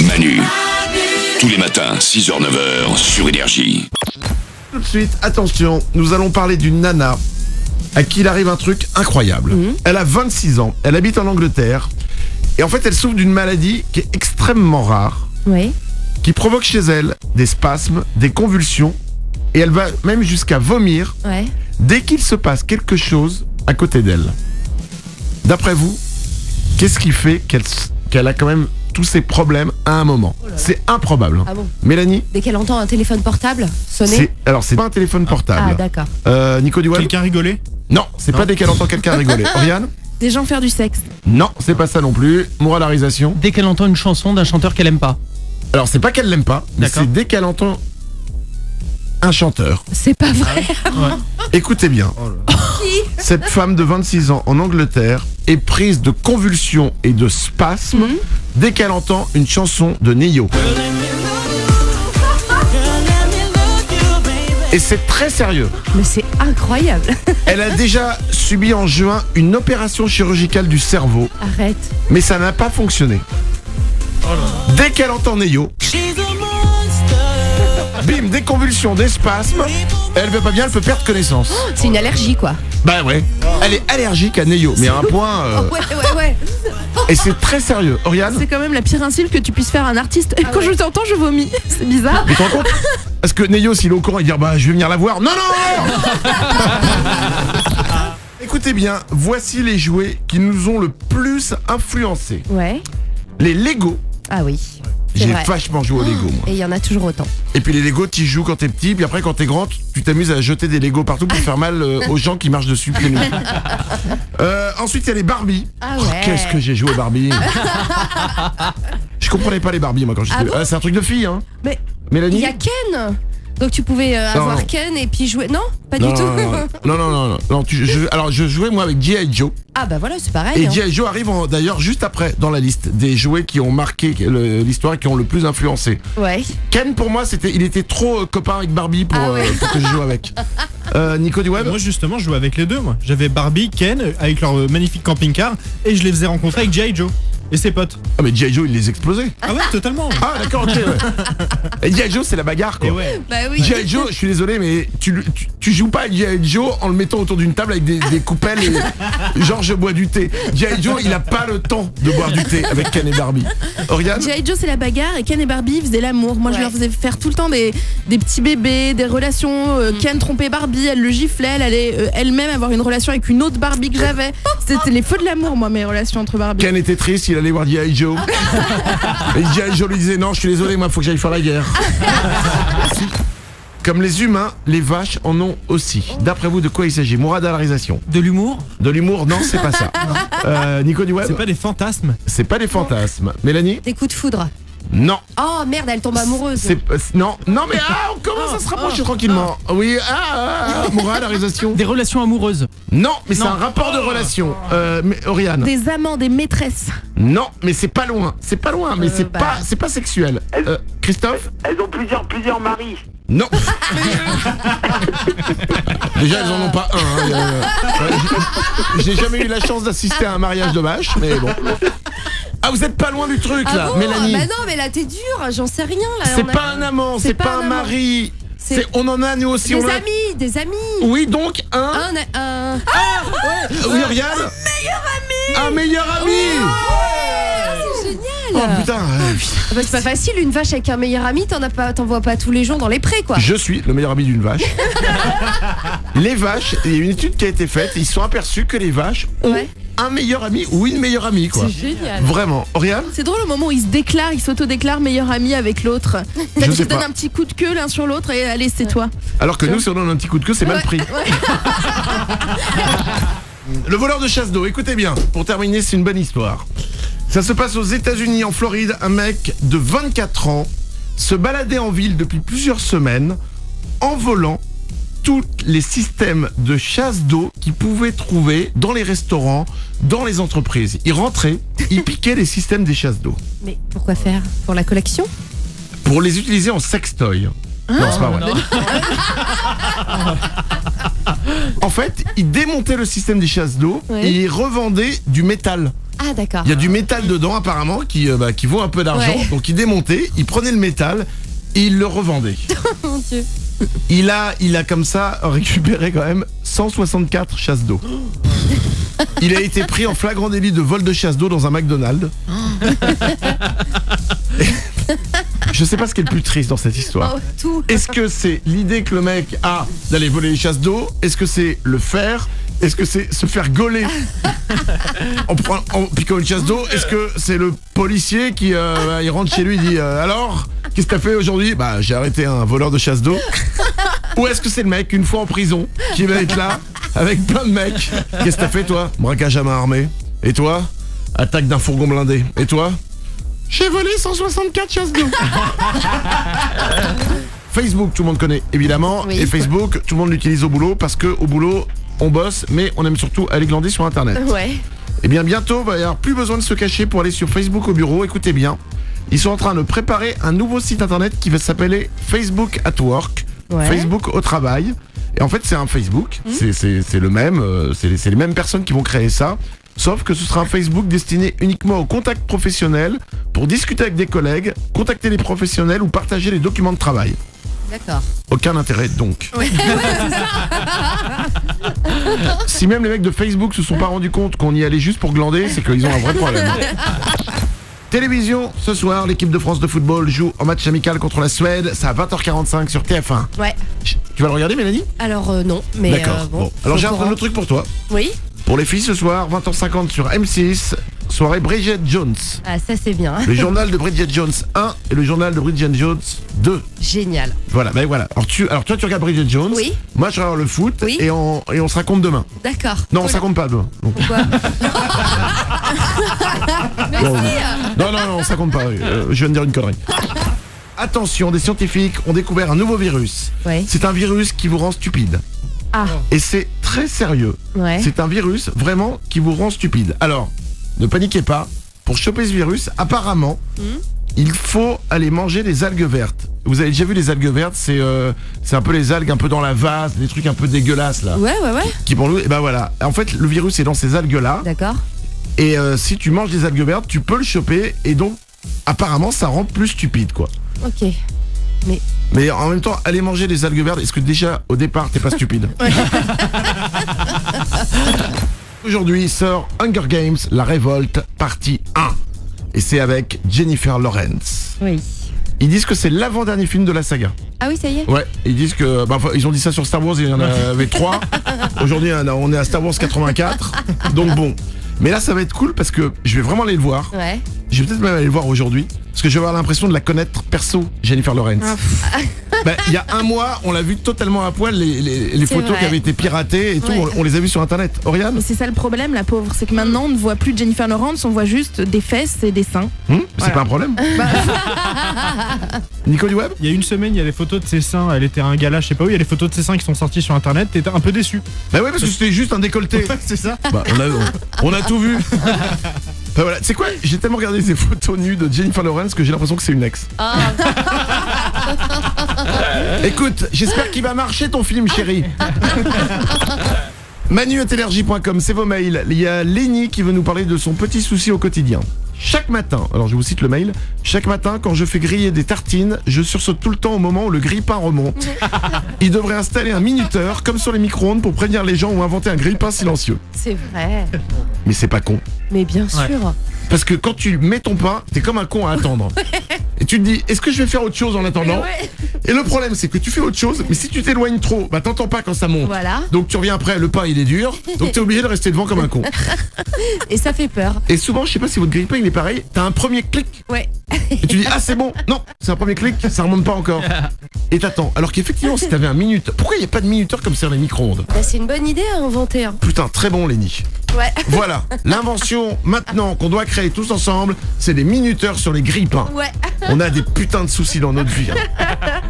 Manu. Tous les matins, 6h-9h sur Énergie. Tout de suite, attention, nous allons parler d'une nana à qui il arrive un truc incroyable. Elle a 26 ans, elle habite en Angleterre et en fait elle souffre d'une maladie qui est extrêmement rare, qui provoque chez elle des spasmes, des convulsions et elle va même jusqu'à vomir dès qu'il se passe quelque chose à côté d'elle. D'après vous, qu'est-ce qui fait qu'elle a quand même tous ces problèmes à un moment? C'est improbable. Ah bon? Mélanie? Dès qu'elle entend un téléphone portable sonner? Alors c'est pas un téléphone portable. Ah d'accord. Nico Duval? Quelqu'un rigolait? Non, c'est pas dès qu'elle entend quelqu'un rigoler. Oriane? Des gens faire du sexe? Non, c'est pas ça non plus. Moralarisation? Dès qu'elle entend une chanson d'un chanteur qu'elle aime pas. Alors c'est pas qu'elle l'aime pas, mais D'accord. c'est dès qu'elle entend un chanteur. C'est pas vrai. Écoutez bien. Cette femme de 26 ans en Angleterre est prise de convulsions et de spasmes dès qu'elle entend une chanson de Nio. Et c'est très sérieux. Mais c'est incroyable. Elle a déjà subi en juin une opération chirurgicale du cerveau, Arrête. mais ça n'a pas fonctionné. Dès qu'elle entend Neo, bim, des convulsions, des spasmes, elle va pas bien, elle peut perdre connaissance. C'est une allergie quoi. Bah ouais, elle est allergique à Neo, mais à un point... Ouais. Et c'est très sérieux. Oriane? C'est quand même la pire insulte que tu puisses faire à un artiste. Et quand je t'entends, je vomis. C'est bizarre. Tu te rends compte? Parce que Neo, s'il est au courant, il dit bah je vais venir la voir. Non. Écoutez bien, voici les jouets qui nous ont le plus influencés. Ouais. Les Lego. Ah oui. J'ai vrai. vachement joué aux Lego, moi. Et il y en a toujours autant. Et puis les Lego, tu y joues quand t'es petit, puis après quand t'es grand, tu t'amuses à jeter des Lego partout pour faire mal aux gens qui marchent dessus pieds nus. Ensuite, il y a les Barbie. Ah Oh, ouais. qu'est-ce que j'ai joué aux Barbie. Je comprenais pas les Barbie, moi, quand j'étais... Ah bon? C'est un truc de fille, hein. Mais Mélanie? il y a Ken. Donc tu pouvais avoir non. Ken et puis jouer. Non, pas du Non, tout. non. Alors, je jouais, moi, avec G.I. Joe. Ah bah voilà, c'est pareil. Et hein. G.I. Joe arrive d'ailleurs juste après dans la liste des jouets qui ont marqué l'histoire et qui ont le plus influencé. Ouais. Ken, pour moi, il était trop copain avec Barbie pour que je joue avec. Nico Duweb? Moi justement je jouais avec les deux moi. J'avais Barbie, Ken avec leur magnifique camping-car et je les faisais rencontrer avec G.I. Joe et ses potes. Ah mais G.I. Joe, il les explosait. Ah ouais totalement. Ah d'accord, ok, ouais. Et G.I. Joe, c'est la bagarre, quoi. Et ouais. Bah oui. G.I. Joe, je suis désolé, mais tu joues pas avec G.I. Joe en le mettant autour d'une table avec des coupelles et genre je bois du thé. G.I. Joe, il a pas le temps de boire du thé avec Ken et Barbie. Oriane? G.I. Joe, c'est la bagarre et Ken et Barbie faisaient l'amour. Moi, je Ouais. leur faisais faire tout le temps des petits bébés, des relations. Ken trompait Barbie, elle le giflait, elle allait elle-même avoir une relation avec une autre Barbie que j'avais. C'était les feux de l'amour, moi, mes relations entre Barbie. Ken était triste, il allait voir G.I. Joe. Et G.I. Joe lui disait non, je suis désolé, moi, faut que j'aille faire la guerre. Comme les humains, les vaches en ont aussi. D'après vous, de quoi il s'agit? Moralarisation. De l'humour? De l'humour? Non, c'est pas ça. Nico Duweb? C'est pas des fantasmes? C'est pas des fantasmes. Mélanie? Des coups de foudre. Non. Oh merde, elle tombe amoureuse. Non, mais on commence à se rapprocher tranquillement. Oui, moralarisation. Des relations amoureuses? Non, mais c'est un rapport de relation. Oriane? Des amants, des maîtresses. Non, mais c'est pas loin. C'est pas loin, mais c'est pas sexuel. Christophe? Elles ont plusieurs maris. Non. Déjà, elles en ont pas un. J'ai jamais eu la chance d'assister à un mariage de vache, mais bon. Ah, vous êtes pas loin du truc là, bon Mélanie. Bah non, mais là t'es dur, j'en sais rien là. C'est pas un amant, c'est pas un mari. On en a nous aussi. Des amis. Oui, donc un. Oui, Oriane. Un meilleur ami. C'est génial. Oh putain. Bah, c'est pas facile, une vache avec un meilleur ami, t'en vois pas tous les jours dans les prés quoi. Je suis le meilleur ami d'une vache. Les vaches, il y a une étude qui a été faite, ils se sont aperçus que les vaches ont un meilleur ami ou une meilleure amie quoi. C'est génial. Vraiment. Oriane? C'est drôle au moment où ils se déclarent, ils s'autodéclarent meilleur ami avec l'autre. Je Ils sais se donnent pas. un petit coup de queue l'un sur l'autre et allez, c'est toi. Alors que nous, si on donne un petit coup de queue, c'est mal pris. Le voleur de chasse d'eau, écoutez bien, pour terminer, c'est une bonne histoire. Ça se passe aux États-Unis, en Floride. Un mec de 24 ans se baladait en ville depuis plusieurs semaines en volant tous les systèmes de chasse d'eau qu'il pouvait trouver dans les restaurants, dans les entreprises. Il rentrait, il piquait les systèmes des chasses d'eau Mais pourquoi faire? Pour la collection? pour les utiliser en sextoy. Non, c'est pas vrai. En fait, il démontait le système des chasses d'eau et il revendait du métal. Ah, d'accord. Il y a du métal dedans apparemment qui vaut un peu d'argent. Ouais. Donc il démontait, il prenait le métal et il le revendait. Mon Dieu. Il a comme ça récupéré quand même 164 chasses d'eau. Il a été pris en flagrant délit de vol de chasse d'eau dans un McDonald's. Je sais pas ce qui est le plus triste dans cette histoire. Oh, tout. Est-ce que c'est l'idée que le mec a d'aller voler les chasses d'eau? Est-ce que c'est le faire? Est-ce que c'est se faire gauler en piquant une chasse d'eau? Est-ce que c'est le policier qui il rentre chez lui et dit alors, qu'est-ce que t'as fait aujourd'hui? Bah j'ai arrêté un voleur de chasse d'eau. Ou est-ce que c'est le mec, une fois en prison, qui va être là avec plein de mecs? Qu'est-ce que t'as fait toi? Braquage à main armée. Et toi? Attaque d'un fourgon blindé. Et toi? J'ai volé 164 chasses d'eau. Facebook, tout le monde connaît évidemment. Oui. Et Facebook, tout le monde l'utilise au boulot parce que au boulot, on bosse, mais on aime surtout aller glander sur Internet. Ouais. Et bien bientôt, il va y avoir plus besoin de se cacher pour aller sur Facebook au bureau. Écoutez bien, ils sont en train de préparer un nouveau site Internet qui va s'appeler Facebook at Work. Ouais. Facebook au travail. Et en fait, c'est un Facebook. C'est le même. C'est les mêmes personnes qui vont créer ça. Sauf que ce sera un Facebook destiné uniquement aux contacts professionnels pour discuter avec des collègues, contacter les professionnels ou partager les documents de travail. D'accord. Aucun intérêt donc. Si même les mecs de Facebook se sont pas rendus compte qu'on y allait juste pour glander, c'est qu'ils ont un vrai problème. Télévision, ce soir, l'équipe de France de football joue en match amical contre la Suède. C'est à 20h45 sur TF1. Ouais. Tu vas le regarder, Mélanie? Alors, non, mais. D'accord. Bon. Alors j'ai un autre truc pour toi. Oui. Pour les filles ce soir, 20h50 sur M6, soirée Bridget Jones. Ah, ça, c'est bien. Le journal de Bridget Jones 1 et le journal de Bridget Jones 2. Génial. Voilà, ben voilà. Alors toi, tu regardes Bridget Jones. Oui. Moi, je regarde le foot. Oui. Et on se raconte demain. D'accord. Non, on Cool. se raconte pas demain. Donc. Pourquoi? Mais Bon, si. non, on se raconte pas. Je viens de dire une connerie. Attention, des scientifiques ont découvert un nouveau virus. Ouais. C'est un virus qui vous rend stupide. Ah. Et c'est très sérieux. Ouais. C'est un virus vraiment qui vous rend stupide. Alors, ne paniquez pas. Pour choper ce virus, apparemment, il faut aller manger des algues vertes. Vous avez déjà vu les algues vertes? C'est un peu les algues un peu dans la vase, des trucs un peu dégueulasses là. Ouais. Qui pour nous, et ben voilà. En fait, le virus est dans ces algues là. D'accord. Et si tu manges des algues vertes, tu peux le choper. Et donc, apparemment, ça rend plus stupide quoi. Ok. Mais en même temps, aller manger des algues vertes, est-ce que déjà au départ t'es pas stupide? Aujourd'hui sort Hunger Games, la révolte, partie 1. Et c'est avec Jennifer Lawrence. Oui. Ils disent que c'est l'avant-dernier film de la saga. Ah oui, ça y est. Ouais, ils disent que. Ils ont dit ça sur Star Wars, il y en avait 3. Aujourd'hui, on est à Star Wars 84. Donc bon. Mais là, ça va être cool parce que je vais vraiment aller le voir. Ouais. Je vais peut-être même aller le voir aujourd'hui. Parce que je vais avoir l'impression de la connaître perso, Jennifer Lawrence. Il y a un mois, on l'a vu totalement à poil, les photos vrai. qui avaient été piratées et tout, Ouais. on les a vues sur internet. Oriane? Mais c'est ça le problème, la pauvre. C'est que maintenant, on ne voit plus Jennifer Lawrence, on voit juste des fesses et des seins. C'est Voilà. pas un problème? Nico du web? Il y a une semaine, il y a les photos de ses seins. Elle était à un gala, je sais pas où. Il y a les photos de ses seins qui sont sorties sur internet. T'étais un peu déçu. Bah ouais, parce que c'était juste un décolleté. Ouais, c'est ça. Bah, on a tout vu. Bah voilà, c'est quoi? J'ai tellement regardé ces photos nues de Jennifer Lawrence que j'ai l'impression que c'est une ex. Écoute, j'espère qu'il va marcher ton film, chérie. Manu@énergie.com, c'est vos mails. Il y a Lénie qui veut nous parler de son petit souci au quotidien. Chaque matin, alors je vous cite le mail, chaque matin quand je fais griller des tartines, je sursaute tout le temps au moment où le grille-pain remonte. Il devrait installer un minuteur comme sur les micro-ondes pour prévenir les gens ou inventer un grille-pain silencieux. C'est vrai. Mais c'est pas con. Mais bien sûr. Parce que quand tu mets ton pain, t'es comme un con à attendre. Et tu te dis, est-ce que je vais faire autre chose en attendant? Et le problème, c'est que tu fais autre chose, mais si tu t'éloignes trop, bah t'entends pas quand ça monte. Voilà. Donc tu reviens après, le pain il est dur, donc t'es obligé de rester devant comme un con. Et ça fait peur. Et souvent, je sais pas si votre grille-pain il est pareil, t'as un premier clic, Ouais. et tu dis, ah c'est bon, non, c'est un premier clic, ça remonte pas encore. Et t'attends. Alors qu'effectivement, si t'avais un minuteur, pourquoi il n'y a pas de minuteur comme sur les micro-ondes? Bah, c'est une bonne idée à inventer. Hein. Putain, très bon Lenny. Ouais. Voilà, l'invention maintenant qu'on doit créer tous ensemble, c'est des minuteurs sur les grille-pains. Ouais. On a des putains de soucis dans notre vie. Hein.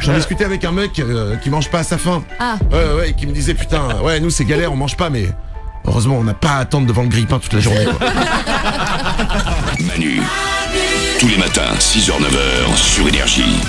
J'en discutais avec un mec qui mange pas à sa faim. Ah. Ouais, qui me disait putain, ouais, nous c'est galère, on mange pas, mais heureusement on n'a pas à attendre devant le grille-pain toute la journée. Quoi. Manu. Tous les matins, 6h-9h sur Énergie.